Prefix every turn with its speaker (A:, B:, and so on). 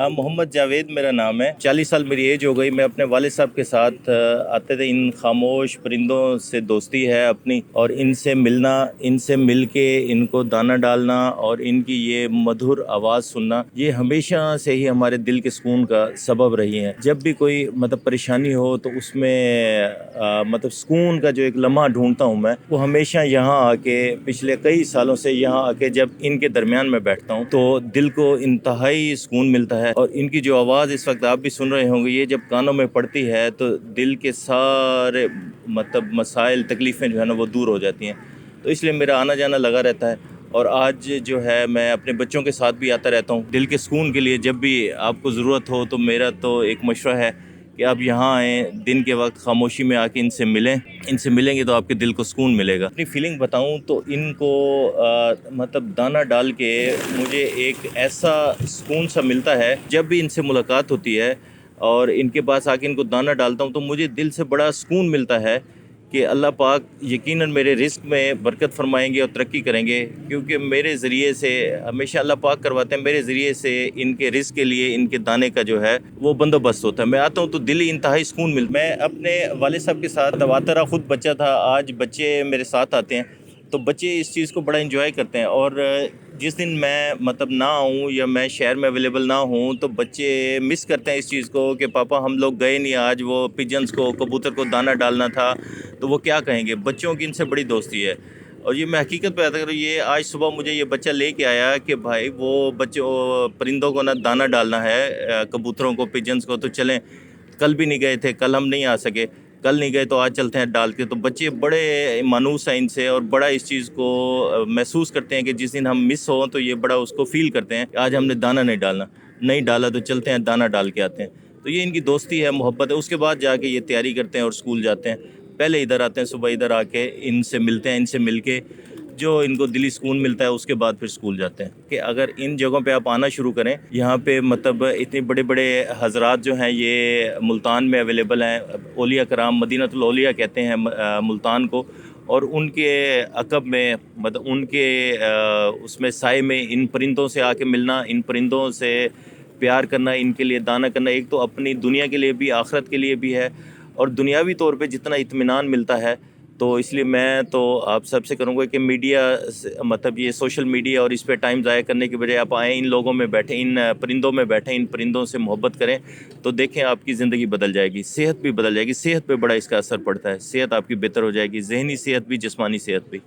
A: मोहम्मद जावेद मेरा नाम है। 40 साल मेरी एज हो गई। मैं अपने वालिद साहब के साथ आते थे। इन खामोश परिंदों से दोस्ती है अपनी, और इनसे मिलना, इनसे मिल के इनको दाना डालना और इनकी ये मधुर आवाज़ सुनना, ये हमेशा से ही हमारे दिल के सुकून का सबब रही है। जब भी कोई मतलब परेशानी हो तो उसमें मतलब सुकून का जो एक लम्हा ढूंढता हूँ मैं, वो हमेशा यहाँ आके, पिछले कई सालों से यहाँ आके जब इनके दरमियान में बैठता हूँ तो दिल को इंतहाई सुकून मिलता है। और इनकी जो आवाज़ इस वक्त आप भी सुन रहे होंगे, ये जब कानों में पड़ती है तो दिल के सारे मतलब मसाइल, तकलीफ़ें जो है ना वो दूर हो जाती हैं। तो इसलिए मेरा आना जाना लगा रहता है। और आज जो है मैं अपने बच्चों के साथ भी आता रहता हूँ दिल के सुकून के लिए। जब भी आपको ज़रूरत हो तो मेरा तो एक मशवरा है कि आप यहाँ आएँ, दिन के वक्त खामोशी में आके इनसे मिलें। इनसे मिलेंगे तो आपके दिल को सुकून मिलेगा। अपनी फीलिंग बताऊँ तो इनको मतलब दाना डाल के मुझे एक ऐसा सुकून सा मिलता है जब भी इनसे मुलाकात होती है और इनके पास आके इनको दाना डालता हूँ तो मुझे दिल से बड़ा सुकून मिलता है कि अल्लाह पाक यकीनन मेरे रिस्क में बरकत फरमाएंगे और तरक्की करेंगे। क्योंकि मेरे ज़रिए से हमेशा अल्लाह पाक करवाते हैं, मेरे ज़रिए से इनके रिस्क के लिए इनके दाने का जो है वो बंदोबस्त होता है। मैं आता हूँ तो दिल इंतहाई सुकून मिलता है। मैं अपने वालिद साहब के साथ आता रहा, ख़ुद बच्चा था, आज बच्चे मेरे साथ आते हैं तो बच्चे इस चीज़ को बड़ा एंजॉय करते हैं। और जिस दिन मैं मतलब ना आऊँ या मैं शहर में अवेलेबल ना हूँ तो बच्चे मिस करते हैं इस चीज़ को कि पापा हम लोग गए नहीं आज, वो पिजन्स को, कबूतर को दाना डालना था, तो वो क्या कहेंगे। बच्चों की इनसे बड़ी दोस्ती है। और ये मैं हकीकत बता कर, ये आज सुबह मुझे ये बच्चा लेके आया कि भाई वो बच्चों परिंदों को ना दाना डालना है, कबूतरों को, पिजन्स को, तो चलें। कल भी नहीं गए थे, कल हम नहीं आ सके, कल नहीं गए तो आज चलते हैं डाल के। तो बच्चे बड़े मानूस हैं इनसे और बड़ा इस चीज़ को महसूस करते हैं कि जिस दिन हम मिस हों तो ये बड़ा उसको फ़ील करते हैं कि आज हमने दाना नहीं डालना, नहीं डाला तो चलते हैं दाना डाल के आते हैं। तो ये इनकी दोस्ती है, मोहब्बत है। उसके बाद जाके ये तैयारी करते हैं और स्कूल जाते हैं। पहले इधर आते हैं, सुबह इधर आके इनसे मिलते हैं, इनसे मिल के जो इनको दिली सुकून मिलता है उसके बाद फिर स्कूल जाते हैं। कि अगर इन जगहों पे आप आना शुरू करें, यहाँ पे मतलब इतने बड़े बड़े हज़रात जो हैं ये मुल्तान में अवेलेबल हैं। औलिया कराम, मदीनतुल औलिया कहते हैं मुल्तान को। और उनके अक़ब में मतलब उनके उसमें साए में इन परिंदों से आके मिलना, इन परिंदों से प्यार करना, इनके लिए दाना करना, एक तो अपनी दुनिया के लिए भी, आखिरत के लिए भी है। और दुनियावी तौर पे जितना इत्मीनान मिलता है, तो इसलिए मैं तो आप सबसे करूँगा कि मीडिया मतलब ये सोशल मीडिया और इस पे टाइम ज़ाया करने के बजाय आप आएँ, इन लोगों में बैठें, इन परिंदों में बैठें, इन परिंदों से मोहब्बत करें, तो देखें आपकी ज़िंदगी बदल जाएगी, सेहत भी बदल जाएगी। सेहत पे बड़ा इसका असर पड़ता है, सेहत आपकी बेहतर हो जाएगी, ज़हनी सेहत भी, जिस्मानी सेहत भी।